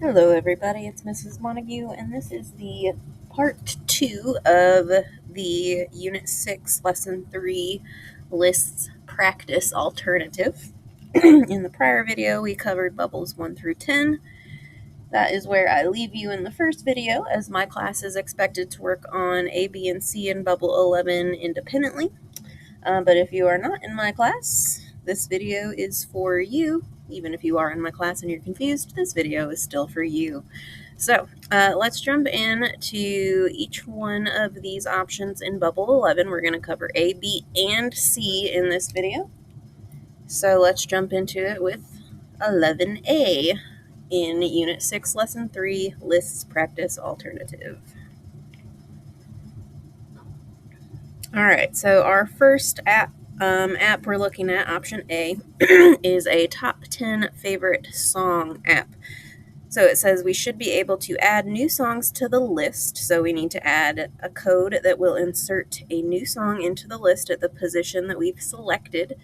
Hello everybody, it's Mrs. Montague, and this is the part 2 of the Unit 6 Lesson 3 Lists Practice Alternative. In the prior video, we covered bubbles 1 through 10. That is where I leave you in the first video, as my class is expected to work on A, B, and C in bubble 11 independently. But if you are not in my class, this video is for you. Even if you are in my class and you're confused, this video is still for you. So let's jump in to each one of these options in bubble 11. We're going to cover A, B, and C in this video. So let's jump into it with 11A in Unit 6, Lesson 3, Lists Practice Alternative. All right, so our first app we're looking at, option A, is a top 10 favorite song app. So it says we should be able to add new songs to the list. So we need to add a code that will insert a new song into the list at the position that we've selected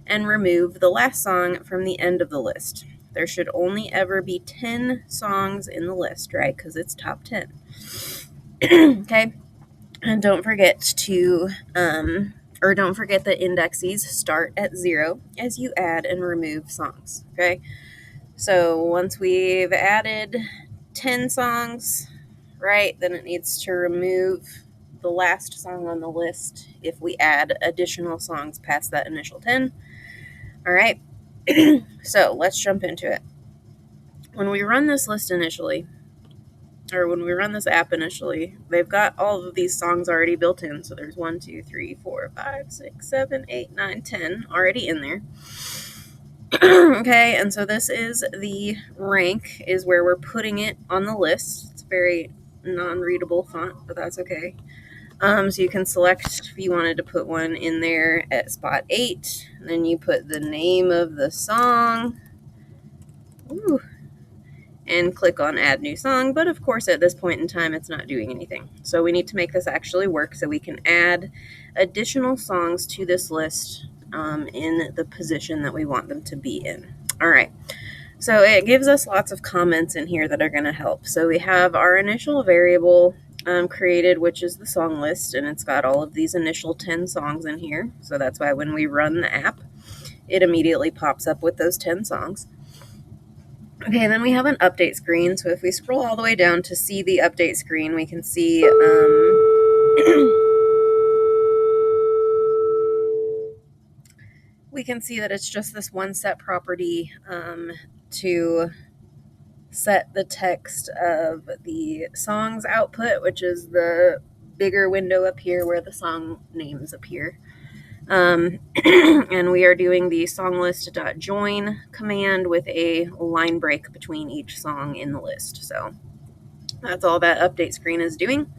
and remove the last song from the end of the list. There should only ever be 10 songs in the list, right? Because it's top 10. Okay. And don't forget that indexes start at 0 as you add and remove songs, okay? So once we've added 10 songs, right, then it needs to remove the last song on the list if we add additional songs past that initial 10. All right, so let's jump into it. When we run this list initially, or when we run this app initially, they've got all of these songs already built in. So there's 1, 2, 3, 4, 5, 6, 7, 8, 9, 10 already in there. Okay, and so this is the rank, is where we're putting it on the list. It's very non-readable font, but that's okay. So you can select if you wanted to put one in there at spot 8, and then you put the name of the song. Ooh. And click on add new song, but of course at this point in time it's not doing anything. So we need to make this actually work so we can add additional songs to this list in the position that we want them to be in. All right, so it gives us lots of comments in here that are going to help. So we have our initial variable created, which is the song list, and it's got all of these initial 10 songs in here. So that's why when we run the app, it immediately pops up with those 10 songs. Okay, then we have an update screen. So if we scroll all the way down to see the update screen, we can see that it's just this one set property to set the text of the song's output, which is the bigger window up here where the song names appear. And we are doing the songlist.join command with a line break between each song in the list. So that's all that update screen is doing.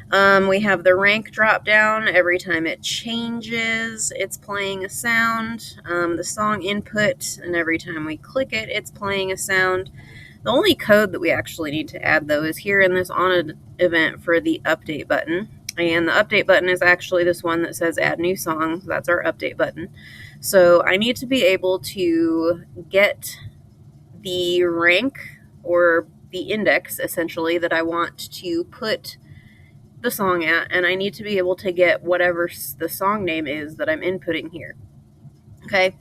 We have the rank drop down. Every time it changes, it's playing a sound. The song input, and every time we click it, it's playing a sound. The only code that we actually need to add, though, is here in this on event for the update button. And the update button is actually this one that says add new song. That's our update button. So I need to be able to get the rank, or the index essentially, that I want to put the song at, and I need to be able to get whatever the song name is that I'm inputting here. Okay.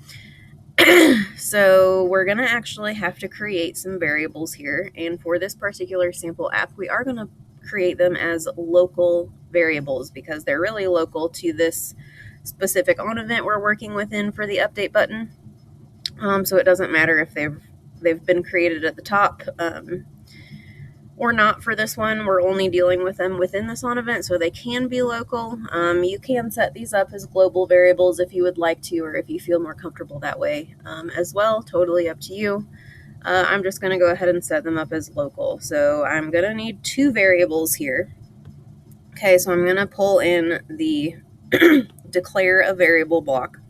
So we're going to actually have to create some variables here, and for this particular sample app, we are going to create them as local variables because they're really local to this specific on event we're working within for the update button. So it doesn't matter if they've been created at the top or not for this one. We're only dealing with them within this on event, so they can be local. You can set these up as global variables if you would like to, or if you feel more comfortable that way as well. Totally up to you. I'm just going to go ahead and set them up as local. So I'm going to need 2 variables here. Okay, so I'm going to pull in the declare a variable block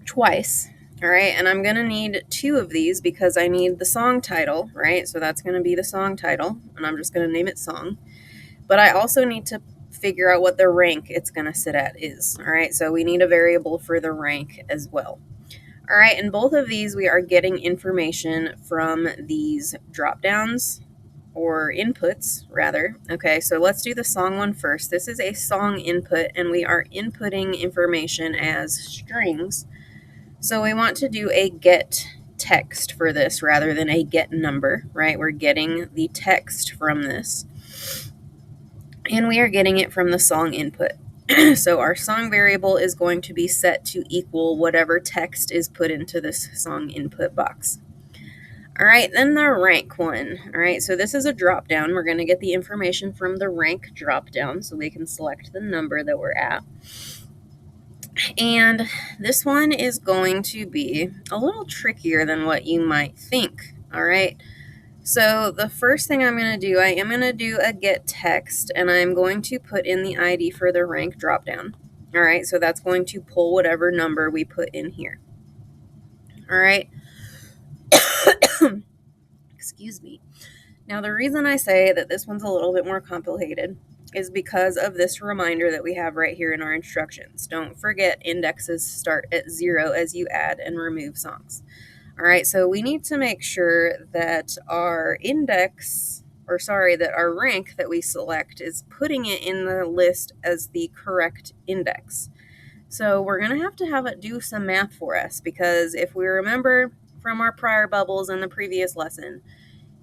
twice. All right, and I'm going to need 2 of these because I need the song title, right? So that's going to be the song title, and I'm just going to name it song. But I also need to figure out what the rank it's going to sit at is. All right, so we need a variable for the rank as well. All right, in both of these, we are getting information from these drop downs or inputs rather. Okay, so let's do the song one first. This is a song input and we are inputting information as strings. So we want to do a get text for this rather than a get number, right? We're getting the text from this and we are getting it from the song input. So our song variable is going to be set to equal whatever text is put into this song input box. All right, then the rank one. All right, so this is a drop down. We're going to get the information from the rank drop down so we can select the number that we're at. And this one is going to be a little trickier than what you might think. All right, so the first thing I'm going to do, I am going to do a get text and I'm going to put in the ID for the rank drop down. All right, so that's going to pull whatever number we put in here. All right. Excuse me. Now, the reason I say that this one's a little bit more complicated is because of this reminder that we have right here in our instructions. Don't forget indexes start at 0 as you add and remove songs. All right, so we need to make sure that our that our rank that we select is putting it in the list as the correct index. So we're going to have it do some math for us because if we remember from our prior bubbles in the previous lesson,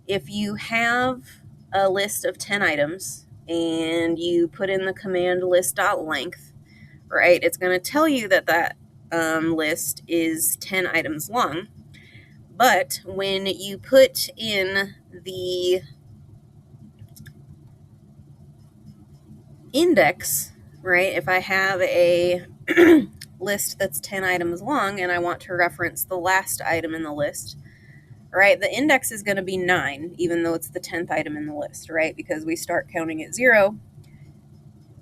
if you have a list of 10 items and you put in the command list.length, right, it's going to tell you that list is 10 items long. But when you put in the index, right, if I have a list that's 10 items long and I want to reference the last item in the list, right, the index is going to be 9, even though it's the 10th item in the list, right, because we start counting at 0.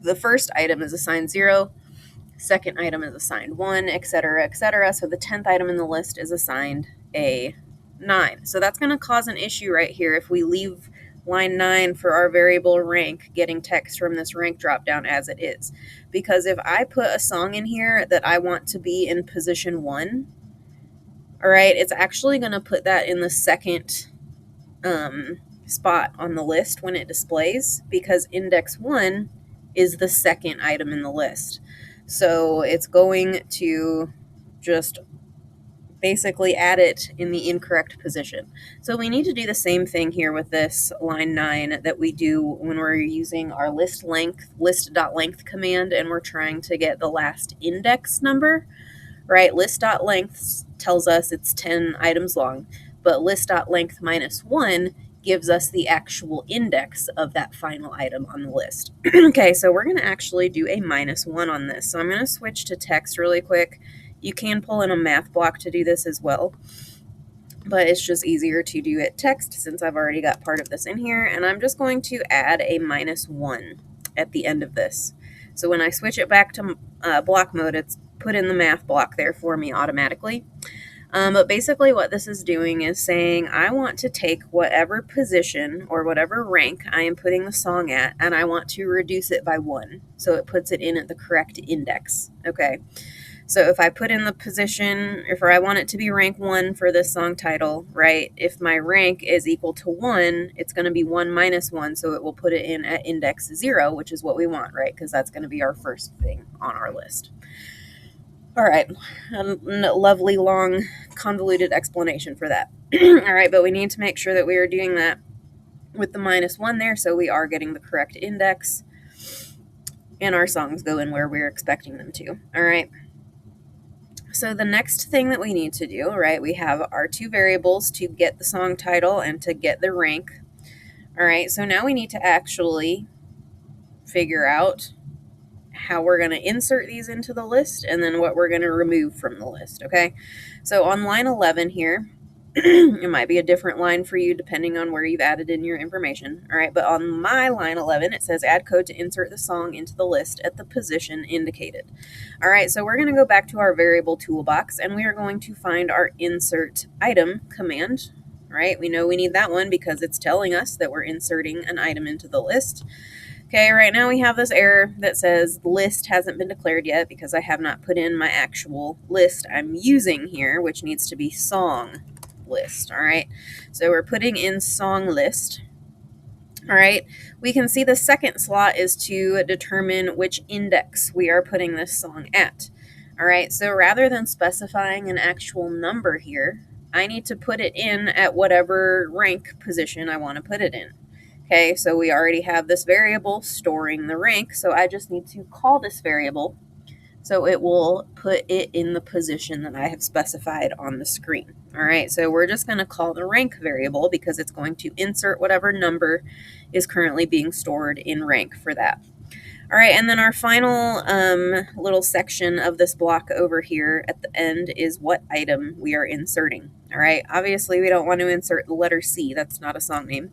The first item is assigned 0, second item is assigned 1, etc., etc. So the 10th item in the list is assigned a 9. So that's going to cause an issue right here if we leave line 9 for our variable rank getting text from this rank dropdown as it is. Because if I put a song in here that I want to be in position 1, all right, it's actually going to put that in the second spot on the list when it displays because index 1 is the second item in the list. So it's going to just basically add it in the incorrect position. So we need to do the same thing here with this line 9 that we do when we're using our list.length command and we're trying to get the last index number, right? List.length tells us it's 10 items long, but list.length -1 gives us the actual index of that final item on the list. Okay, so we're going to actually do a -1 on this. So I'm going to switch to text really quick. You can pull in a math block to do this as well, but it's just easier to do it text since I've already got part of this in here. And I'm just going to add a -1 at the end of this. So when I switch it back to block mode, it's put in the math block there for me automatically. But basically what this is doing is saying I want to take whatever position or whatever rank I am putting the song at, and I want to reduce it by 1. So it puts it in at the correct index. Okay. So if I put in the position, if I want it to be rank 1 for this song title, right, if my rank is equal to 1, it's going to be 1 -1, so it will put it in at index 0, which is what we want, right, because that's going to be our first thing on our list. All right, a lovely, long, convoluted explanation for that. All right, but we need to make sure that we are doing that with the -1 there, so we are getting the correct index, and our songs go in where we're expecting them to. All right. So the next thing that we need to do, right, we have our 2 variables to get the song title and to get the rank. All right, so now we need to actually figure out how we're going to insert these into the list and then what we're going to remove from the list, okay? So on line 11 here, it might be a different line for you depending on where you've added in your information, all right? But on my line 11, it says add code to insert the song into the list at the position indicated. All right, so we're going to go back to our variable toolbox and we are going to find our insert item command, right? We know we need that one because it's telling us that we're inserting an item into the list. Okay, right now we have this error that says the list hasn't been declared yet because I have not put in my actual list I'm using here, which needs to be song list. All right, so we're putting in song list. All right, we can see the second slot is to determine which index we are putting this song at. All right, so rather than specifying an actual number here, I need to put it in at whatever rank position I want to put it in. Okay, so we already have this variable storing the rank, so I just need to call this variable so it will put it in the position that I have specified on the screen. All right, so we're just going to call the rank variable because it's going to insert whatever number is currently being stored in rank for that. All right, and then our final little section of this block over here at the end is what item we are inserting. All right, obviously we don't want to insert the letter C, that's not a song name.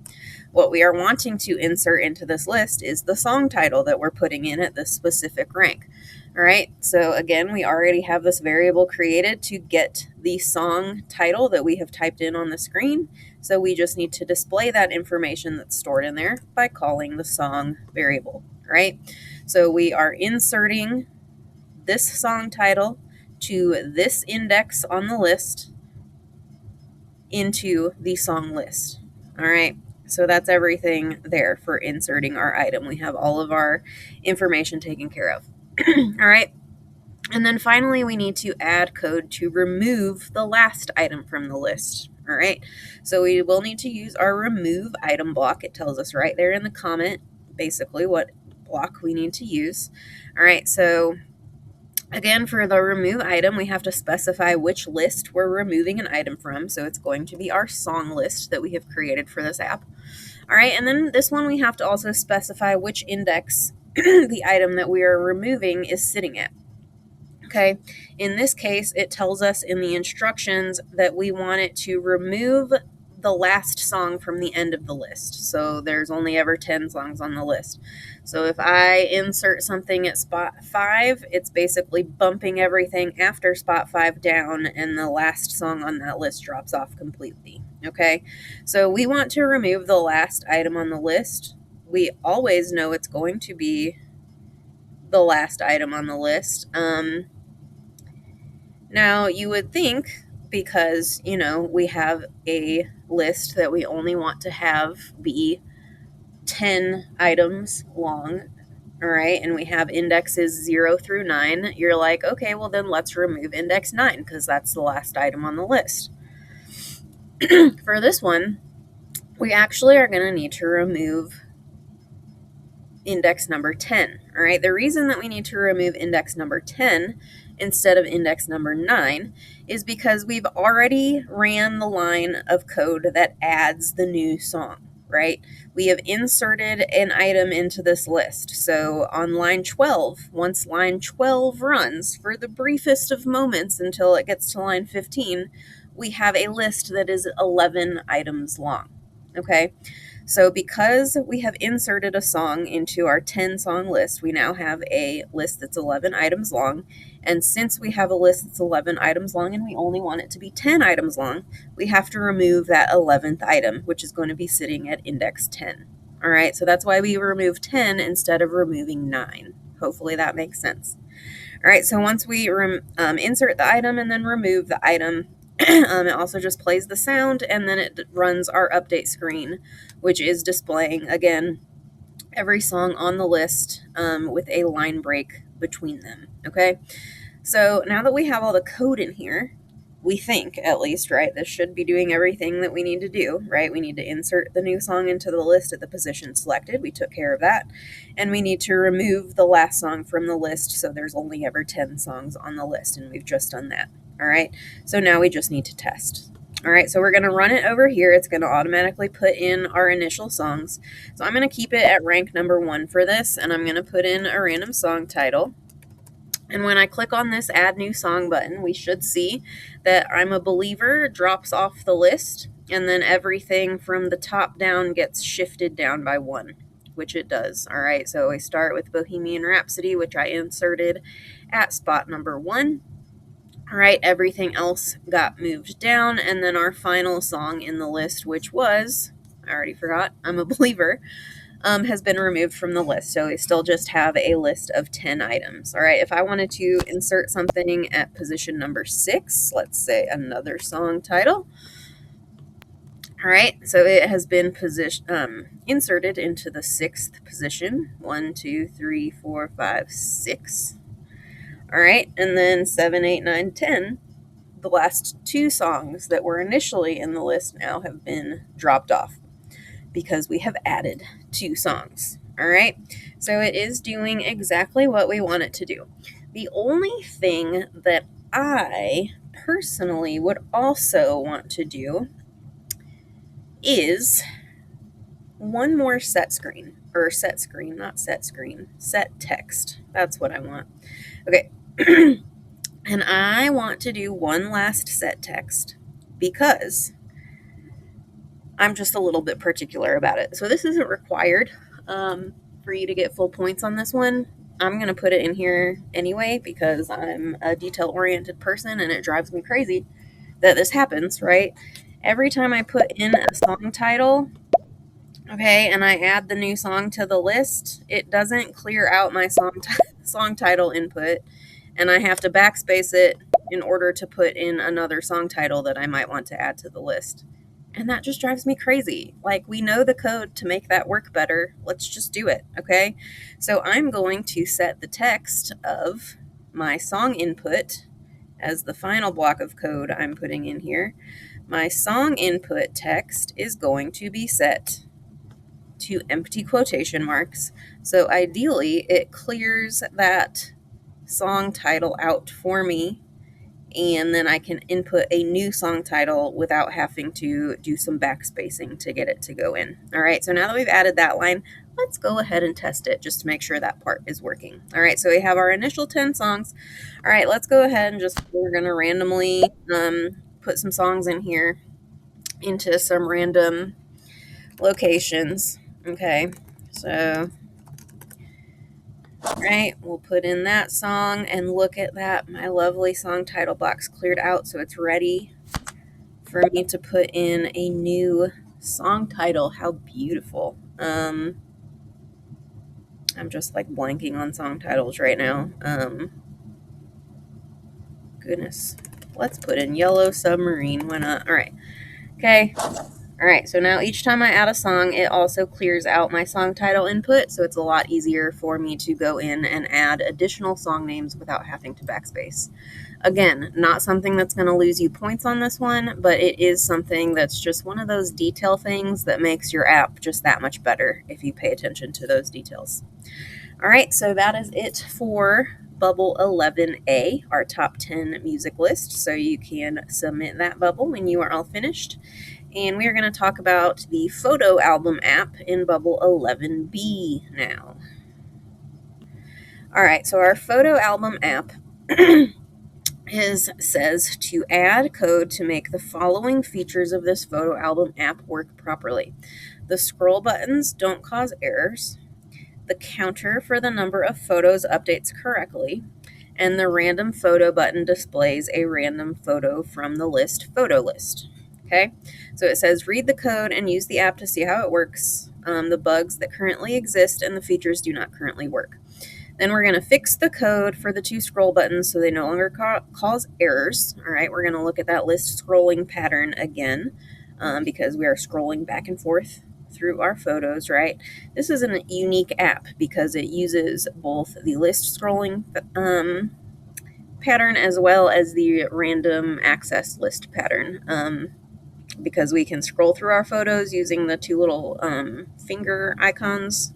What we are wanting to insert into this list is the song title that we're putting in at this specific rank. All right, so again, we already have this variable created to get the song title that we have typed in on the screen. So we just need to display that information that's stored in there by calling the song variable, right? So we are inserting this song title to this index on the list into the song list. All right, so that's everything there for inserting our item. We have all of our information taken care of. All right, and then finally we need to add code to remove the last item from the list. All right, so we will need to use our remove item block. It tells us right there in the comment basically what block we need to use. All right, so again, for the remove item, we have to specify which list we're removing an item from. So it's going to be our song list that we have created for this app. All right, and then this one we have to also specify which index the item that we are removing is sitting at. Okay, in this case, it tells us in the instructions that we want it to remove the last song from the end of the list. So there's only ever 10 songs on the list. So if I insert something at spot 5, it's basically bumping everything after spot 5 down, and the last song on that list drops off completely. Okay, so we want to remove the last item on the list. We always know it's going to be the last item on the list. Now, you would think, because, we have a list that we only want to have be 10 items long, all right, and we have indexes 0 through 9, you're like, okay, well then let's remove index 9 because that's the last item on the list. For this one, we actually are going to need to remove index number 10, all right? The reason that we need to remove index number 10 instead of index number 9 is because we've already ran the line of code that adds the new song, right? We have inserted an item into this list. So on line 12, once line 12 runs for the briefest of moments until it gets to line 15, we have a list that is 11 items long, okay? So because we have inserted a song into our 10 song list, we now have a list that's 11 items long. And since we have a list that's 11 items long and we only want it to be 10 items long, we have to remove that 11th item, which is going to be sitting at index 10. All right, so that's why we remove 10 instead of removing 9. Hopefully that makes sense. All right, so once we insert the item and then remove the item, it also just plays the sound, and then it runs our update screen, which is displaying, again, every song on the list with a line break between them, okay? So now that we have all the code in here, we think, at least, right, this should be doing everything that we need to do, right? We need to insert the new song into the list at the position selected. We took care of that. And we need to remove the last song from the list so there's only ever 10 songs on the list, and we've just done that. All right, so now we just need to test. All right, so we're going to run it over here. It's going to automatically put in our initial songs. So I'm going to keep it at rank number 1 for this, and I'm going to put in a random song title. And when I click on this Add New Song button, we should see that I'm a Believer drops off the list, and then everything from the top down gets shifted down by 1, which it does. All right, so we start with Bohemian Rhapsody, which I inserted at spot number 1. All right, everything else got moved down, and then our final song in the list, which was, I already forgot, I'm a Believer, has been removed from the list. So we still just have a list of 10 items. All right, if I wanted to insert something at position number 6, let's say another song title. All right, so it has been inserted into the 6th position. 1, 2, 3, 4, 5, 6. All right, and then 7, 8, 9, 10. The last 2 songs that were initially in the list now have been dropped off because we have added 2 songs. All right, so it is doing exactly what we want it to do. The only thing that I personally would also want to do is one more set screen, or set screen, not set screen, set text. That's what I want. Okay. And I want to do one last set text because I'm just a little bit particular about it. So this isn't required for you to get full points on this one. I'm going to put it in here anyway because I'm a detail-oriented person and it drives me crazy that this happens, right? Every time I put in a song title, okay, and I add the new song to the list, it doesn't clear out my song title input, and I have to backspace it in order to put in another song title that I might want to add to the list. And that just drives me crazy. Like, we know the code to make that work better. Let's just do it, okay? So I'm going to set the text of my song input as the final block of code I'm putting in here. My song input text is going to be set to empty quotation marks. So ideally, it clears that song title out for me, and then I can input a new song title without having to do some backspacing to get it to go in. All right, so now that we've added that line, let's go ahead and test it just to make sure that part is working. All right, so we have our initial 10 songs. All right, let's go ahead and we're gonna randomly put some songs in here into some random locations. Okay, so right, we'll put in that song, and look at that, my lovely song title box cleared out, so it's ready for me to put in a new song title. How beautiful. I'm just like blanking on song titles right now. Goodness, let's put in Yellow Submarine. Why not? All right, okay. All right, so now each time I add a song, it also clears out my song title input, so it's a lot easier for me to go in and add additional song names without having to backspace. Again, not something that's going to lose you points on this one, but it is something that's just one of those detail things that makes your app just that much better if you pay attention to those details. All right, so that is it for Bubble 11A, our top 10 music list. So you can submit that bubble when you are all finished. And we are going to talk about the photo album app in Bubble 11B now. All right, so our photo album app says to add code to make the following features of this photo album app work properly. The scroll buttons don't cause errors. The counter for the number of photos updates correctly. And the random photo button displays a random photo from the photo list. Okay, so it says read the code and use the app to see how it works, the bugs that currently exist, and the features do not currently work. Then we're going to fix the code for the 2 scroll buttons so they no longer cause errors. All right, we're going to look at that list scrolling pattern again because we are scrolling back and forth through our photos, right? This is a unique app because it uses both the list scrolling pattern as well as the random access list pattern. Because we can scroll through our photos using the 2 little finger icons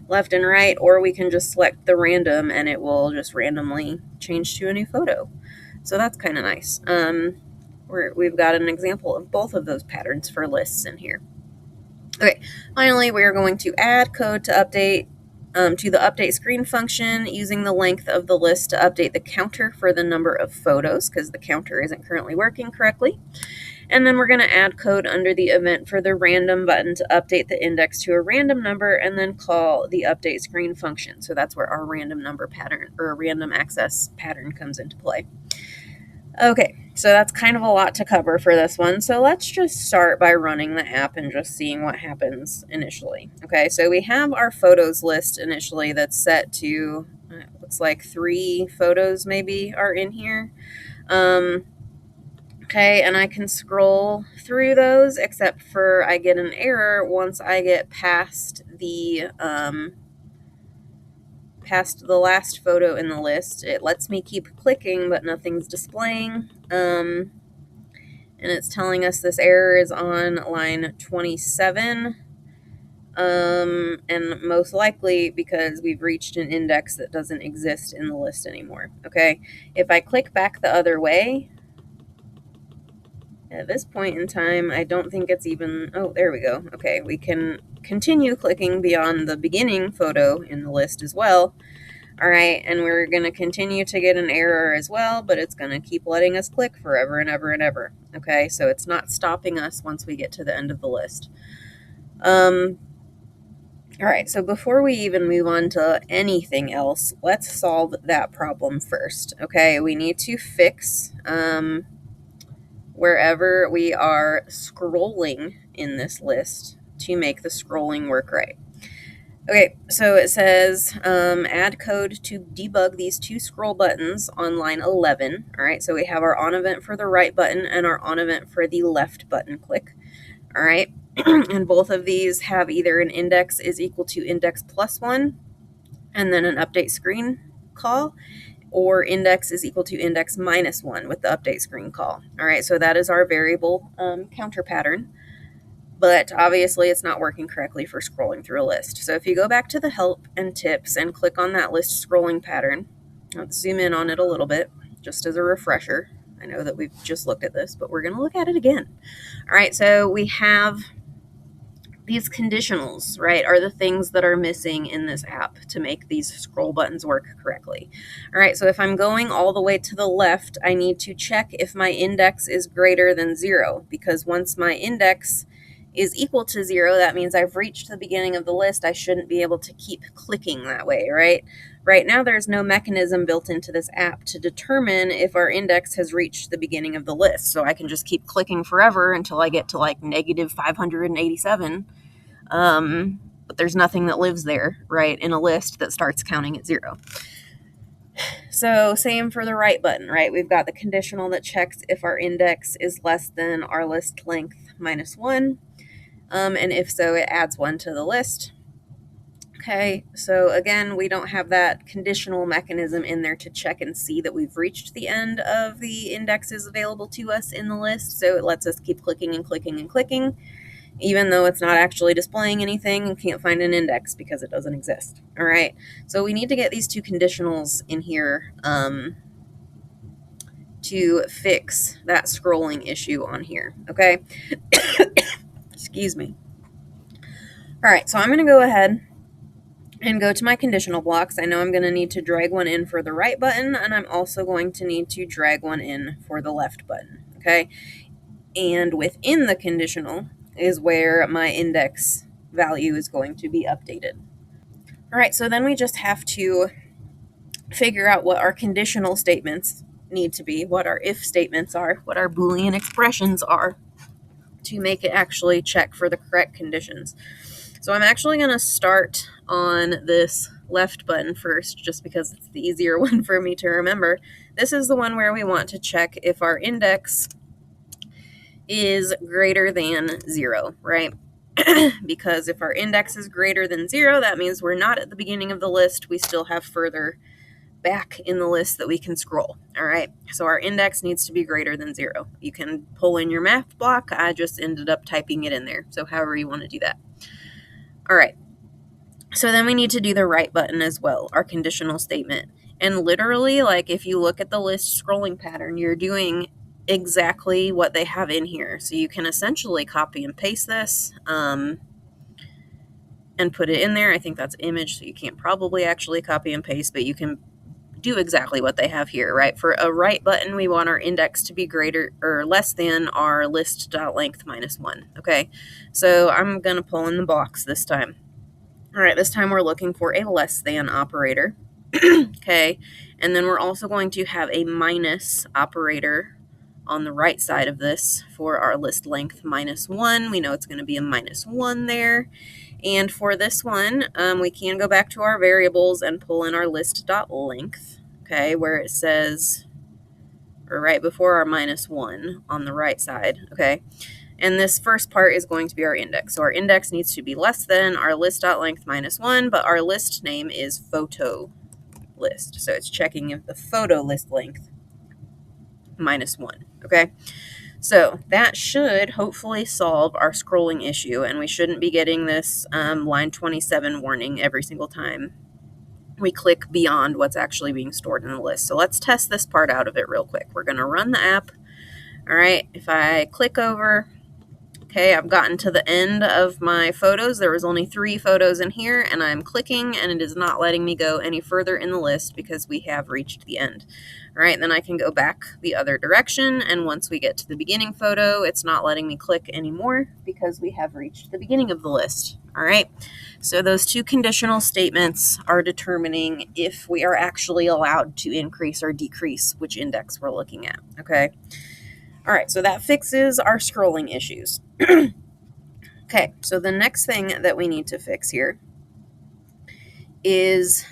left and right, or we can just select the random and it will just randomly change to a new photo. So that's kind of nice. We've got an example of both of those patterns for lists in here. Okay, finally, we are going to add code to update to the update screen function using the length of the list to update the counter for the number of photos because the counter isn't currently working correctly. And then we're going to add code under the event for the random button to update the index to a random number and then call the update screen function. So that's where our random number pattern or random access pattern comes into play. Okay, so that's kind of a lot to cover for this one. So let's just start by running the app and just seeing what happens initially. Okay, so we have our photos list initially that's set to, looks like 3 photos maybe are in here. Okay, and I can scroll through those, except for I get an error once I get past the last photo in the list. It lets me keep clicking, but nothing's displaying. And it's telling us this error is on line 27. And most likely because we've reached an index that doesn't exist in the list anymore. Okay, if I click back the other way, at this point in time, I don't think it's even, oh, there we go. Okay, we can continue clicking beyond the beginning photo in the list as well. All right, and we're going to continue to get an error as well, but it's going to keep letting us click forever and ever and ever. Okay, so it's not stopping us once we get to the end of the list. All right, so before we even move on to anything else, let's solve that problem first. Okay, we need to fix wherever we are scrolling in this list to make the scrolling work right. Okay, so it says add code to debug these 2 scroll buttons on line 11. All right, so we have our on event for the right button and our on event for the left button click. All right, and both of these have either an index is equal to index plus 1 and then an update screen call, or index is equal to index minus 1 with the update screen call. All right, so that is our variable counter pattern, but obviously it's not working correctly for scrolling through a list. So if you go back to the help and tips and click on that list scrolling pattern, let's zoom in on it a little bit just as a refresher. I know that we've just looked at this, but we're going to look at it again. All right, so we have these conditionals, right, are the things that are missing in this app to make these scroll buttons work correctly. All right, so if I'm going all the way to the left, I need to check if my index is greater than 0, because once my index is equal to 0, that means I've reached the beginning of the list. I shouldn't be able to keep clicking that way, right? Right now, there's no mechanism built into this app to determine if our index has reached the beginning of the list. So I can just keep clicking forever until I get to like negative 587. But there's nothing that lives there, right, in a list that starts counting at 0. So same for the right button, right? We've got the conditional that checks if our index is less than our list length minus 1. And if so, it adds 1 to the list. Okay, so again, we don't have that conditional mechanism in there to check and see that we've reached the end of the indexes available to us in the list. So it lets us keep clicking and clicking and clicking, even though it's not actually displaying anything and can't find an index because it doesn't exist. All right, so we need to get these 2 conditionals in here to fix that scrolling issue on here, okay? Excuse me. All right, so I'm going to go ahead and go to my conditional blocks. I know I'm going to need to drag one in for the right button, and I'm also going to need to drag one in for the left button, okay? And within the conditional is where my index value is going to be updated. All right, so then we just have to figure out what our conditional statements need to be, what our if statements are, what our Boolean expressions are to make it actually check for the correct conditions. So I'm actually going to start on this left button first, just because it's the easier one for me to remember. This is the one where we want to check if our index is greater than 0, right? Because if our index is greater than 0, that means we're not at the beginning of the list. We still have further back in the list that we can scroll. All right, so our index needs to be greater than 0. You can pull in your math block. I just ended up typing it in there, so however you want to do that. All right, so then we need to do the right button as well, our conditional statement. And literally, like if you look at the list scrolling pattern, you're doing exactly what they have in here. So you can essentially copy and paste this and put it in there. I think that's image, so you can't probably actually copy and paste, but you can do exactly what they have here, right? For a right button, we want our index to be greater or less than our list.length minus 1, okay? So I'm going to pull in the box this time. All right, this time we're looking for a less than operator, okay? And then we're also going to have a minus operator on the right side of this for our list length -1. We know it's going to be a -1 there. And for this one, we can go back to our variables and pull in our list.length, okay, where it says, or right before our -1 on the right side, okay. And this first part is going to be our index. So our index needs to be less than our list.length -1, but our list name is photo list. So it's checking if the photo list length -1, okay. So that should hopefully solve our scrolling issue, and we shouldn't be getting this line 27 warning every single time we click beyond what's actually being stored in the list. So let's test this part out of it real quick. We're going to run the app. All right, if I click over, okay, I've gotten to the end of my photos. There was only 3 photos in here, and I'm clicking, and it is not letting me go any further in the list because we have reached the end. All right, then I can go back the other direction, and once we get to the beginning photo, it's not letting me click anymore because we have reached the beginning of the list. All right, so those 2 conditional statements are determining if we are actually allowed to increase or decrease which index we're looking at, okay? All right, so that fixes our scrolling issues. Okay, so the next thing that we need to fix here is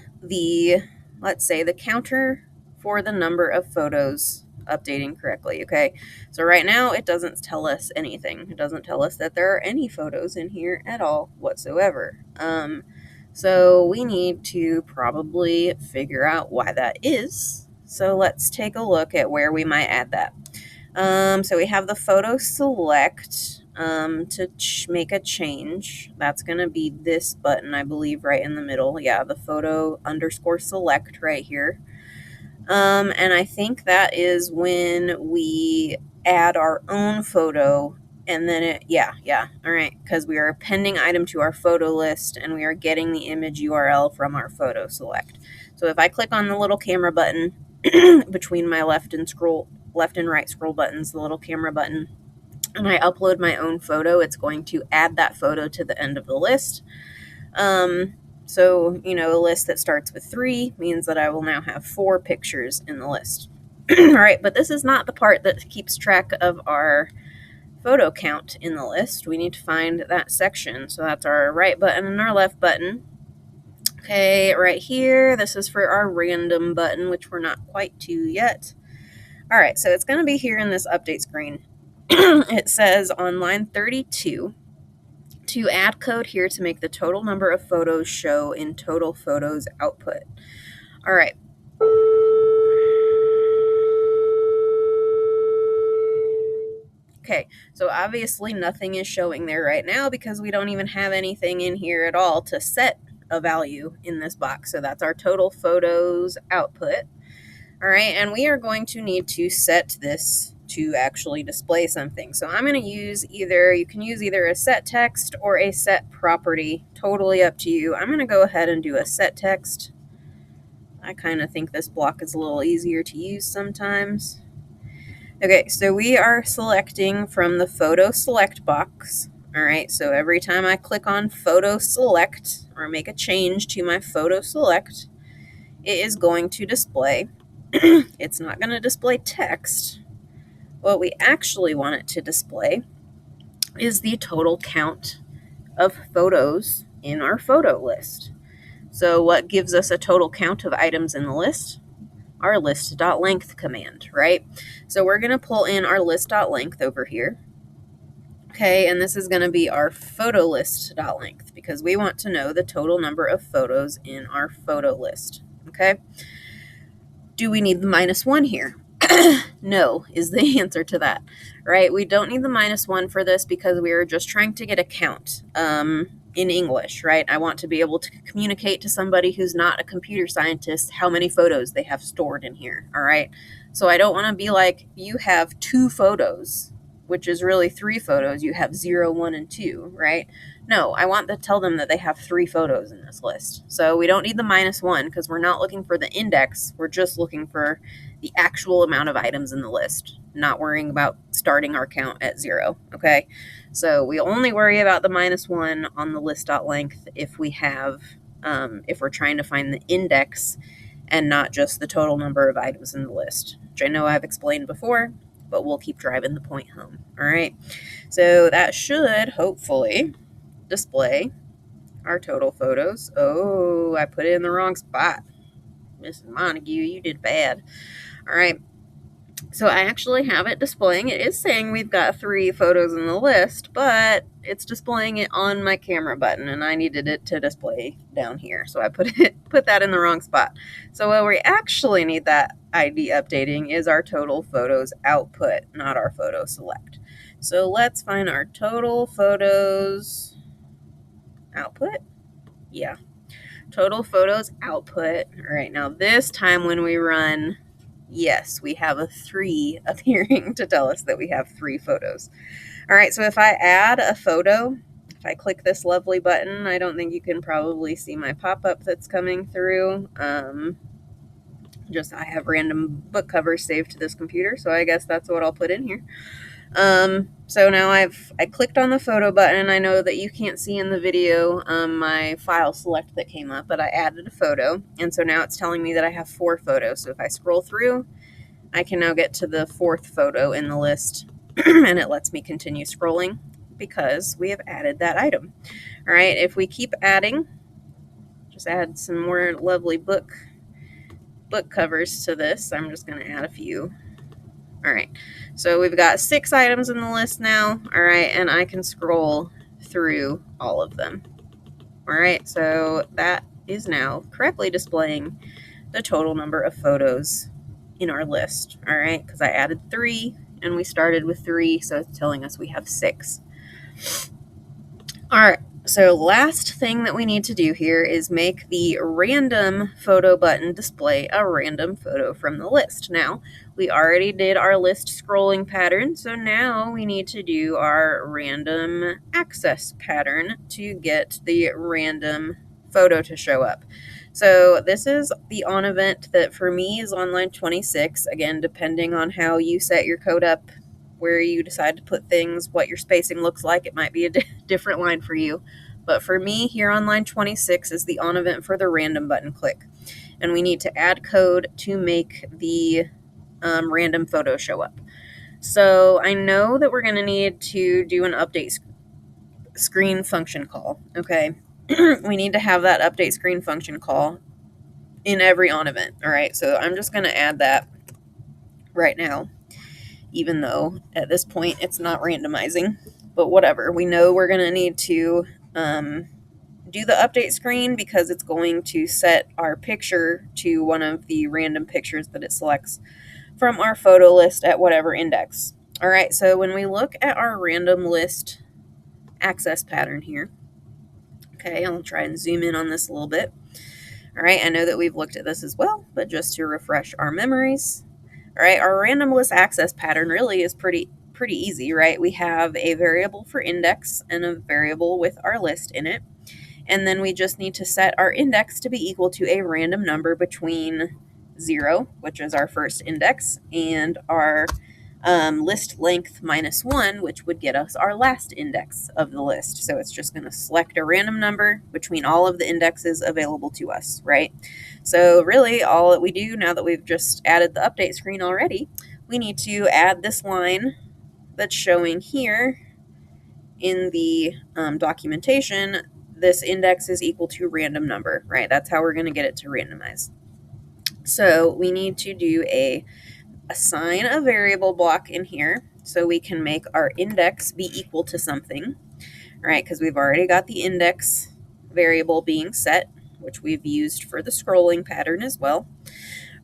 let's say the counter for the number of photos updating correctly, okay? So right now it doesn't tell us anything. It doesn't tell us that there are any photos in here at all whatsoever. So we need to probably figure out why that is. So let's take a look at where we might add that. So we have the photo select to make a change. That's going to be this button, I believe, right in the middle. Yeah, the photo _ select right here. And I think that is when we add our own photo, and then all right, because we are appending item to our photo list and we are getting the image URL from our photo select. So if I click on the little camera button between my left and right scroll buttons, the little camera button, and I upload my own photo, it's going to add that photo to the end of the list. So, a list that starts with 3 means that I will now have 4 pictures in the list. All right, but this is not the part that keeps track of our photo count in the list. We need to find that section. So that's our right button and our left button. Okay, right here, this is for our random button, which we're not quite to yet. All right, so it's going to be here in this update screen. It says on line 32, to add code here to make the total number of photos show in total photos output. All right. Okay, so obviously nothing is showing there right now because we don't even have anything in here at all to set a value in this box. So that's our total photos output. All right, and we are going to need to set this to actually display something. So I'm going to use you can use either a set text or a set property, totally up to you. I'm going to go ahead and do a set text. I kind of think this block is a little easier to use sometimes. Okay, so we are selecting from the photo select box. All right, so every time I click on photo select or make a change to my photo select, it is going to display. It's not going to display text. What we actually want it to display is the total count of photos in our photo list. So what gives us a total count of items in the list? Our list.length command, right? So we're going to pull in our list.length over here. Okay, and this is going to be our photo list.length because we want to know the total number of photos in our photo list. Okay. Do we need the -1 here? No, is the answer to that, right? We don't need the -1 for this because we are just trying to get a count in English, right? I want to be able to communicate to somebody who's not a computer scientist how many photos they have stored in here, all right? So I don't want to be like, you have 2 photos, which is really 3 photos. You have 0, 1, and 2, right? No, I want to tell them that they have 3 photos in this list. So we don't need the -1 because we're not looking for the index. We're just looking for the actual amount of items in the list, not worrying about starting our count at 0, okay? So we only worry about the -1 on the list.length if we have, if we're trying to find the index and not just the total number of items in the list, which I know I've explained before, but we'll keep driving the point home. All right, so that should hopefully display our total photos. Oh, I put it in the wrong spot. Mrs. Montague, you did bad. All right, so I actually have it displaying. It is saying we've got 3 photos in the list, but it's displaying it on my camera button, and I needed it to display down here. So I put that in the wrong spot. So what we actually need that ID updating is our total photos output, not our photo select. So let's find our total photos output. Yeah, total photos output. All right, now this time when we run, yes, we have a 3 appearing to tell us that we have 3 photos. All right, so if I add a photo, if I click this lovely button, I don't think you can probably see my pop-up that's coming through. Just I have random book covers saved to this computer, so I guess that's what I'll put in here. So now I clicked on the photo button. I know that you can't see in the video my file select that came up, but I added a photo, and so now it's telling me that I have 4 photos. So if I scroll through, I can now get to the 4th photo in the list, and it lets me continue scrolling because we have added that item. All right, if we keep adding, just add some more lovely book covers to this. I'm just going to add a few. All right, so we've got 6 items in the list now. All right, and I can scroll through all of them. All right, so that is now correctly displaying the total number of photos in our list. All right, because I added 3 and we started with 3, so it's telling us we have 6. All right, so last thing that we need to do here is make the random photo button display a random photo from the list. Now, we already did our list scrolling pattern, so now we need to do our random access pattern to get the random photo to show up. So this is the on event that for me is on line 26. Again, depending on how you set your code up, where you decide to put things, what your spacing looks like, it might be a different line for you. But for me, here on line 26 is the on event for the random button click. And we need to add code to make the random photo show up. So I know that we're going to need to do an update screen function call. Okay. We need to have that update screen function call in every on event. All right. So I'm just going to add that right now, even though at this point it's not randomizing, but whatever. We know we're going to need to do the update screen because it's going to set our picture to one of the random pictures that it selects from our photo list at whatever index. All right, so when we look at our random list access pattern here, okay, I'll try and zoom in on this a little bit. All right, I know that we've looked at this as well, but just to refresh our memories. All right, our random list access pattern really is pretty easy, right? We have a variable for index and a variable with our list in it. And then we just need to set our index to be equal to a random number between 0, which is our first index, and our list length minus 1, which would get us our last index of the list. So it's just going to select a random number between all of the indexes available to us, right? So really all that we do now that we've just added the update screen already, we need to add this line that's showing here in the documentation. This index is equal to random number, right? That's how we're going to get it to randomize. So we need to do assign a variable block in here so we can make our index be equal to something, right? Because we've already got the index variable being set, which we've used for the scrolling pattern as well.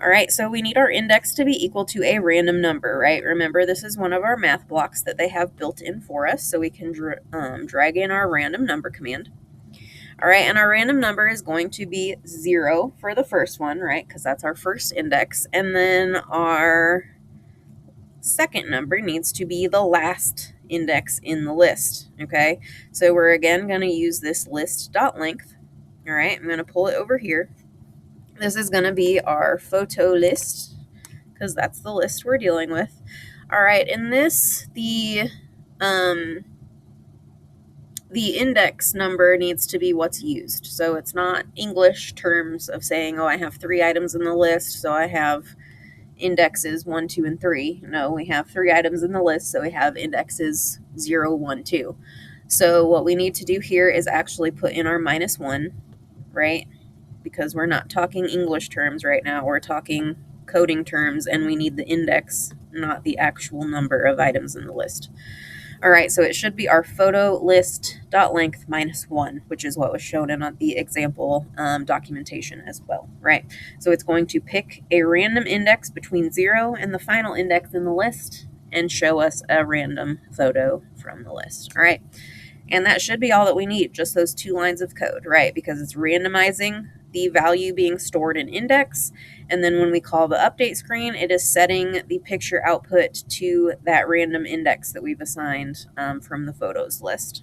All right, so we need our index to be equal to a random number, right? Remember, this is one of our math blocks that they have built in for us, so we can drag in our random number command. All right, and our random number is going to be 0 for the first one, right? Because that's our first index. And then our second number needs to be the last index in the list, okay? So we're again going to use this list.length. All right, I'm going to pull it over here. This is going to be our photo list because that's the list we're dealing with. All right, in this, the the index number needs to be what's used. So it's not English terms of saying, oh, I have 3 items in the list, so I have indexes 1, 2, and 3. No, we have 3 items in the list, so we have indexes 0, 1, 2. So what we need to do here is actually put in our -1, right? Because we're not talking English terms right now, we're talking coding terms, and we need the index, not the actual number of items in the list. All right, so it should be our photo list dot length -1, which is what was shown in the example documentation as well, right? So it's going to pick a random index between 0 and the final index in the list and show us a random photo from the list. All right, and that should be all that we need, just those 2 lines of code, right? Because it's randomizing the value being stored in index, and then when we call the update screen, it is setting the picture output to that random index that we've assigned from the photos list.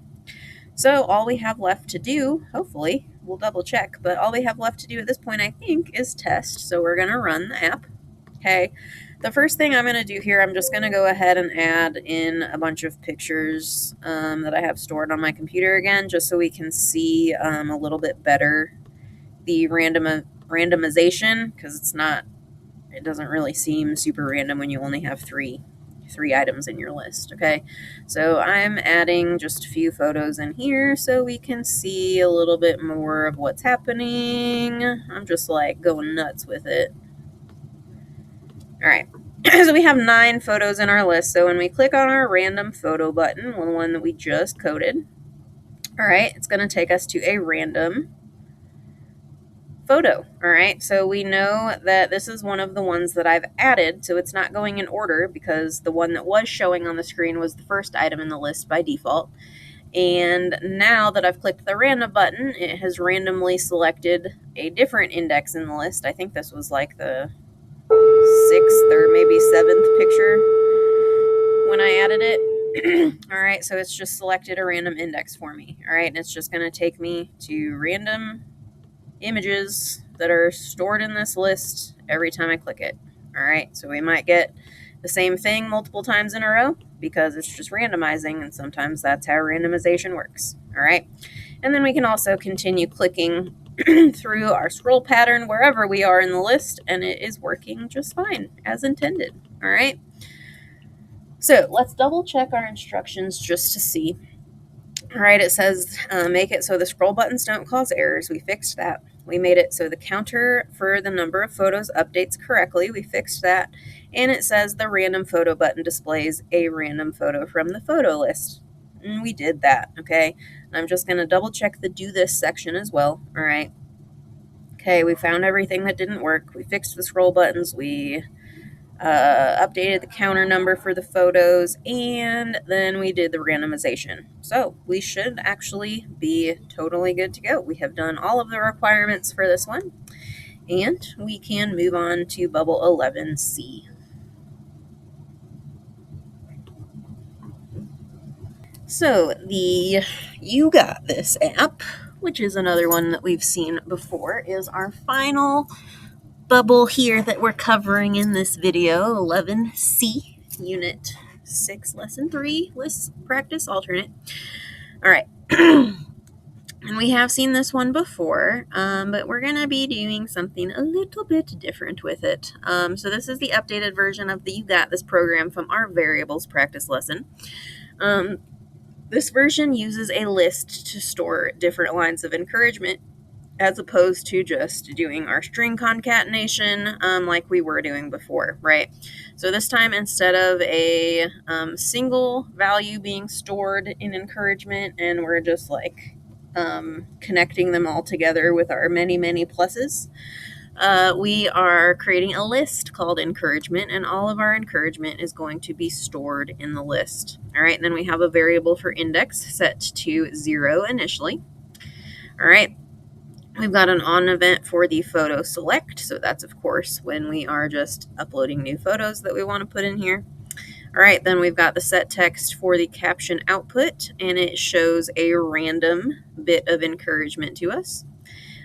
So all we have left to do, hopefully, we'll double check, but all we have left to do at this point, I think, is test. So we're going to run the app. Okay. The first thing I'm going to do here, I'm just going to go ahead and add in a bunch of pictures that I have stored on my computer again, just so we can see a little bit better the randomization, because it doesn't really seem super random when you only have three items in your list. Okay, so I'm adding just a few photos in here so we can see a little bit more of what's happening. I'm just like going nuts with it. All right, so we have 9 photos in our list. So when we click on our random photo button, the one that we just coded, all right, it's going to take us to a random photo. All right, so we know that this is one of the ones that I've added, so it's not going in order because the one that was showing on the screen was the first item in the list by default. And now that I've clicked the random button, it has randomly selected a different index in the list. I think this was like the 6th or maybe 7th picture when I added it. All right, so it's just selected a random index for me. All right, and it's just going to take me to random images that are stored in this list every time I click it. All right, so we might get the same thing multiple times in a row because it's just randomizing, and sometimes that's how randomization works. All right, and then we can also continue clicking through our scroll pattern wherever we are in the list, and it is working just fine as intended. All right, so let's double check our instructions just to see. All right, it says make it so the scroll buttons don't cause errors. We fixed that. We made it so the counter for the number of photos updates correctly. We fixed that. And it says the random photo button displays a random photo from the photo list. And we did that, okay? And I'm just going to double check the do this section as well, all right? Okay, we found everything that didn't work. We fixed the scroll buttons. We updated the counter number for the photos, and then we did the randomization. So we should actually be totally good to go. We have done all of the requirements for this one, and we can move on to bubble 11C. So the You Got This app, which is another one that we've seen before, is our final bubble here that we're covering in this video, 11C, Unit 6, Lesson 3, List Practice Alternate. All right, and we have seen this one before, but we're going to be doing something a little bit different with it. So this is the updated version of the You Got This program from our variables practice lesson. This version uses a list to store different lines of encouragement, as opposed to just doing our string concatenation like we were doing before, right? So this time, instead of a single value being stored in encouragement, and we're just like connecting them all together with our many, many pluses, we are creating a list called encouragement, and all of our encouragement is going to be stored in the list. All right, and then we have a variable for index set to 0 initially. All right. We've got an on event for the photo select. So that's, of course, when we are just uploading new photos that we want to put in here. All right, then we've got the set text for the caption output, and it shows a random bit of encouragement to us.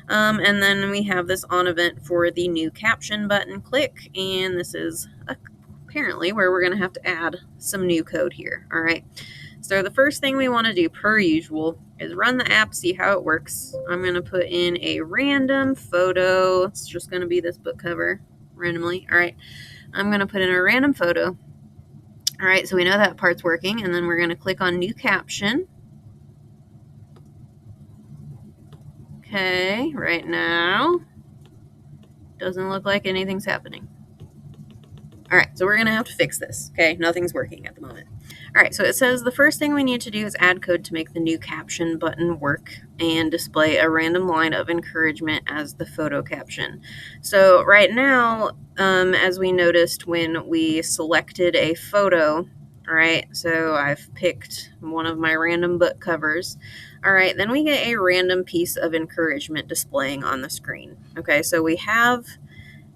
And then we have this on event for the new caption button click, and this is apparently where we're going to have to add some new code here. All right. So the first thing we want to do, per usual, is run the app, see how it works. I'm going to put in a random photo. It's just going to be this book cover randomly. All right. I'm going to put in a random photo. All right, so we know that part's working, and then we're going to click on New Caption. Okay, right now, doesn't look like anything's happening. All right, so we're going to have to fix this. Okay, nothing's working at the moment. All right, so it says the first thing we need to do is add code to make the New Caption button work and display a random line of encouragement as the photo caption. So right now, as we noticed when we selected a photo, all right, so I've picked one of my random book covers. All right, then we get a random piece of encouragement displaying on the screen. Okay, so we have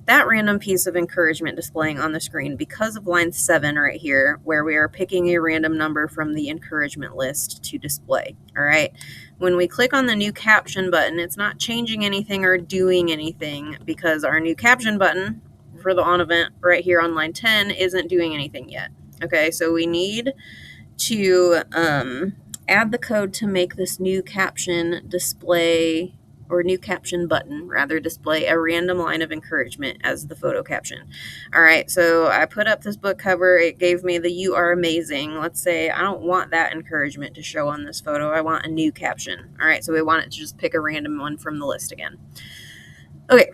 that random piece of encouragement displaying on the screen because of line 7 right here, where we are picking a random number from the encouragement list to display. All right. When we click on the New Caption button, it's not changing anything or doing anything because our New Caption button for the on event right here on line 10 isn't doing anything yet. Okay, so we need to add the code to make this New Caption display, or New Caption button rather, display a random line of encouragement as the photo caption. All right, so I put up this book cover. It gave me the "You are amazing." Let's say I don't want that encouragement to show on this photo. I want a new caption. All right, so we want it to just pick a random one from the list again. Okay,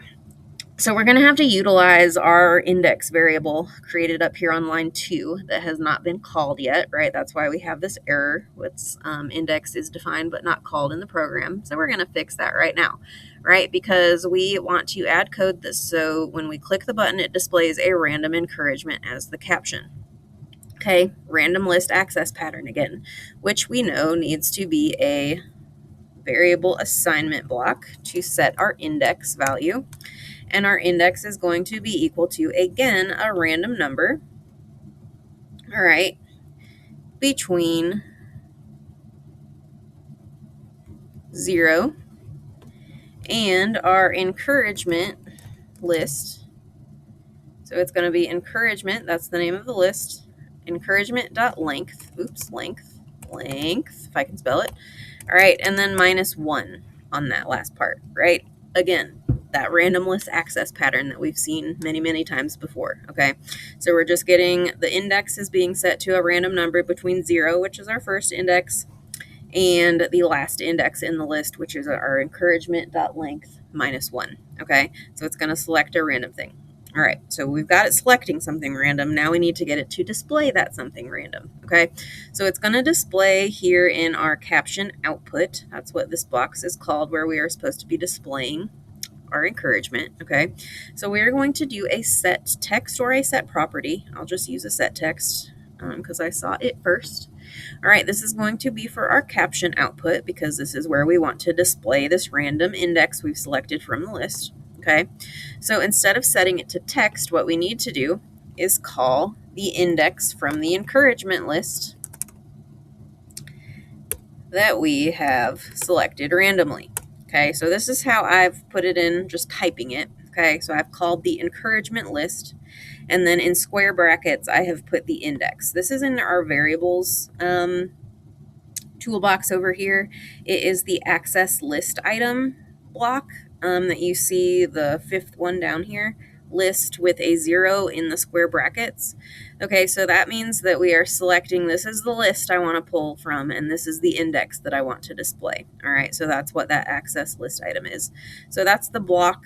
so we're going to have to utilize our index variable created up here on line 2 that has not been called yet, right? That's why we have this error. What's index is defined but not called in the program. So we're going to fix that right now, right? Because we want to add code this so when we click the button, it displays a random encouragement as the caption. Okay, random list access pattern again, which we know needs to be a variable assignment block to set our index value. And our index is going to be equal to, again, a random number, all right, between 0 and our encouragement list. So it's going to be encouragement, that's the name of the list, encouragement.length, length, if I can spell it. All right, and then -1 on that last part, right? Again, that random list access pattern that we've seen many, many times before, okay? So we're just getting the index is being set to a random number between 0, which is our first index, and the last index in the list, which is our encouragement.length -1, okay? So it's going to select a random thing. All right, so we've got it selecting something random. Now we need to get it to display that something random, okay? So it's going to display here in our caption output. That's what this box is called, where we are supposed to be displaying our encouragement, okay? So we're going to do a set text or a set property. I'll just use a set text because I saw it first. All right, this is going to be for our caption output because this is where we want to display this random index we've selected from the list, okay? So instead of setting it to text, what we need to do is call the index from the encouragement list that we have selected randomly. Okay, so this is how I've put it in, just typing it. Okay, so I've called the encouragement list, and then in square brackets, I have put the index. This is in our variables toolbox over here. It is the access list item block that you see, the 5th one down here, list with a 0 in the square brackets. Okay, so that means that we are selecting, this is the list I want to pull from, and this is the index that I want to display. All right, so that's what that access list item is. So that's the block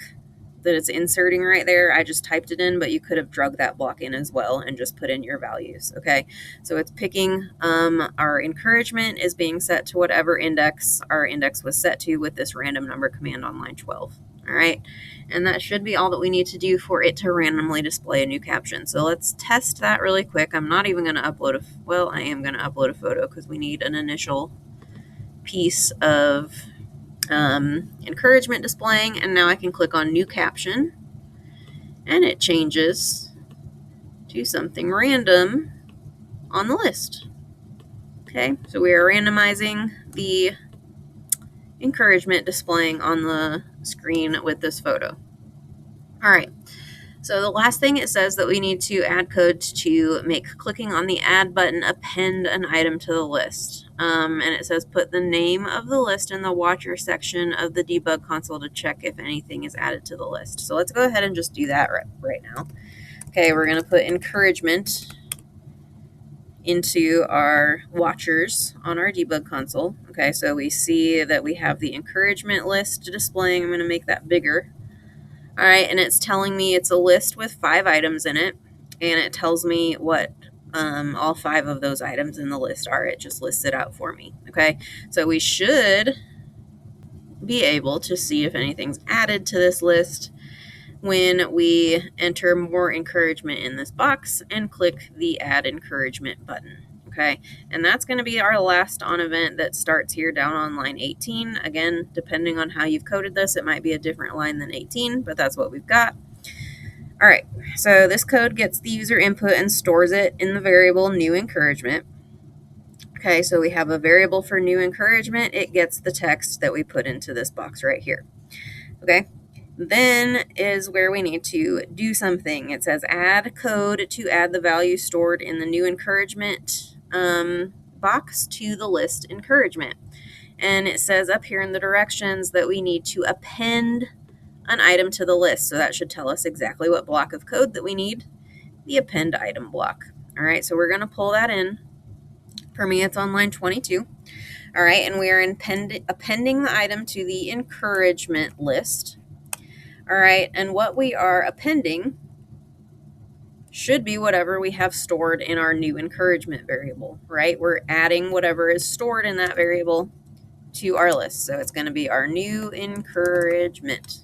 that it's inserting right there. I just typed it in, but you could have drug that block in as well and just put in your values. Okay, so it's picking our encouragement is being set to whatever index our index was set to with this random number command on line 12. All right, and that should be all that we need to do for it to randomly display a new caption. So let's test that really quick. I'm not even going to upload I am going to upload a photo because we need an initial piece of encouragement displaying, and now I can click on new caption and it changes to something random on the list. Okay, so we are randomizing the encouragement displaying on the screen with this photo. All right, So the last thing it says that we need to add code to make clicking on the add button append an item to the list. And it says put the name of the list in the watcher section of the debug console to check if anything is added to the list. So let's go ahead and just do that right now. Okay, we're going to put encouragement into our watchers on our debug console. Okay, so we see that we have the encouragement list displaying. I'm going to make that bigger. All right, and it's telling me it's a list with 5 items in it, and it tells me what all 5 of those items in the list are. It just lists it out for me. Okay, so we should be able to see if anything's added to this list when we enter more encouragement in this box and click the add encouragement button. Okay, and that's going to be our last on event that starts here down on line 18. Again, depending on how you've coded this, it might be a different line than 18, but that's what we've got. All right, so this code gets the user input and stores it in the variable new encouragement. Okay, so we have a variable for new encouragement. It gets the text that we put into this box right here. Okay, then is where we need to do something. It says add code to add the value stored in the new encouragement box to the list encouragement. And it says up here in the directions that we need to append an item to the list. So that should tell us exactly what block of code that we need, the append item block. All right, so we're going to pull that in. For me, it's on line 22. All right, and we are appending the item to the encouragement list. All right, and what we are appending should be whatever we have stored in our new encouragement variable, right? We're adding whatever is stored in that variable to our list. So it's going to be our new encouragement.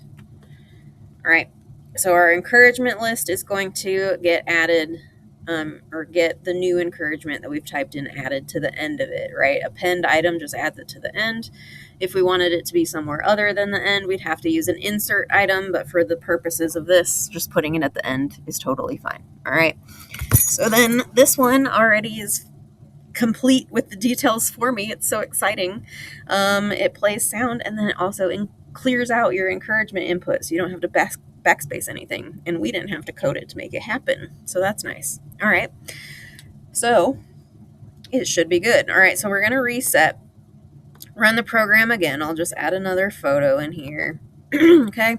All right, so our encouragement list is going to get added or get the new encouragement that we've typed in added to the end of it, right? Append item just adds it to the end. If we wanted it to be somewhere other than the end, we'd have to use an insert item, but for the purposes of this, just putting it at the end is totally fine. All right, so then this one already is complete with the details for me. It's so exciting. It plays sound, and then it also clears out your encouragement input, so you don't have to backspace anything, and we didn't have to code it to make it happen, so that's nice. All right, so it should be good. All right, so we're going to reset, run the program again. I'll just add another photo in here. Okay,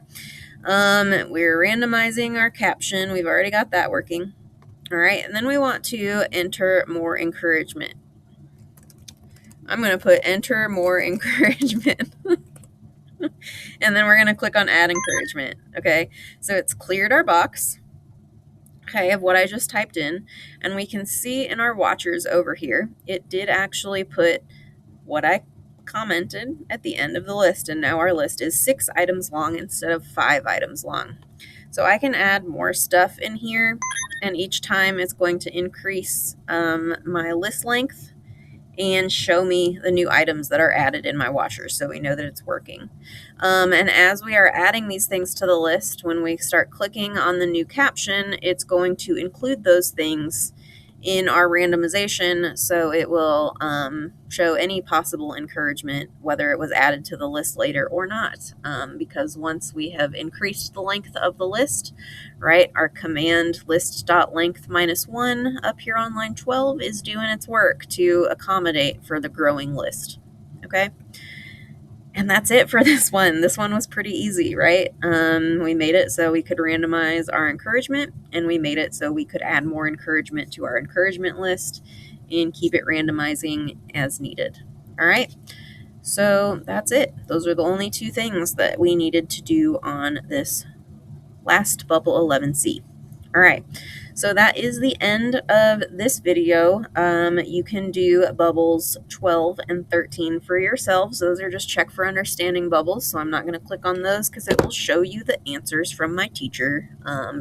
we're randomizing our caption. We've already got that working. All right, and then we want to enter more encouragement. I'm going to put enter more encouragement. And then we're going to click on add encouragement. Okay, so it's cleared our box, okay, of what I just typed in, and we can see in our watchers over here, it did actually put what I commented at the end of the list, and now our list is 6 items long instead of 5 items long. So I can add more stuff in here, and each time it's going to increase my list length and show me the new items that are added in my watchers, so we know that it's working. And as we are adding these things to the list, when we start clicking on the new caption, it's going to include those things in our randomization, so it will show any possible encouragement, whether it was added to the list later or not, because once we have increased the length of the list, right, our command list.length -1 up here on line 12 is doing its work to accommodate for the growing list. Okay, and that's it for this one. This one was pretty easy, right? We made it so we could randomize our encouragement, and we made it so we could add more encouragement to our encouragement list and keep it randomizing as needed. All right, so that's it. Those are the only 2 things that we needed to do on this last Bubble 11C. All right, so that is the end of this video. You can do bubbles 12 and 13 for yourselves. Those are just check for understanding bubbles, so I'm not going to click on those because it will show you the answers from my teacher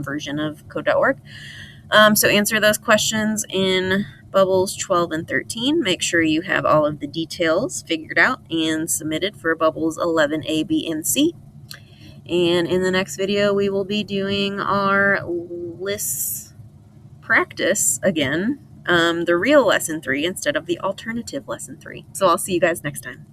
version of code.org. So answer those questions in bubbles 12 and 13. Make sure you have all of the details figured out and submitted for bubbles 11A, B, and C. And in the next video, we will be doing our lists practice again, the real lesson 3 instead of the alternative lesson 3. So I'll see you guys next time.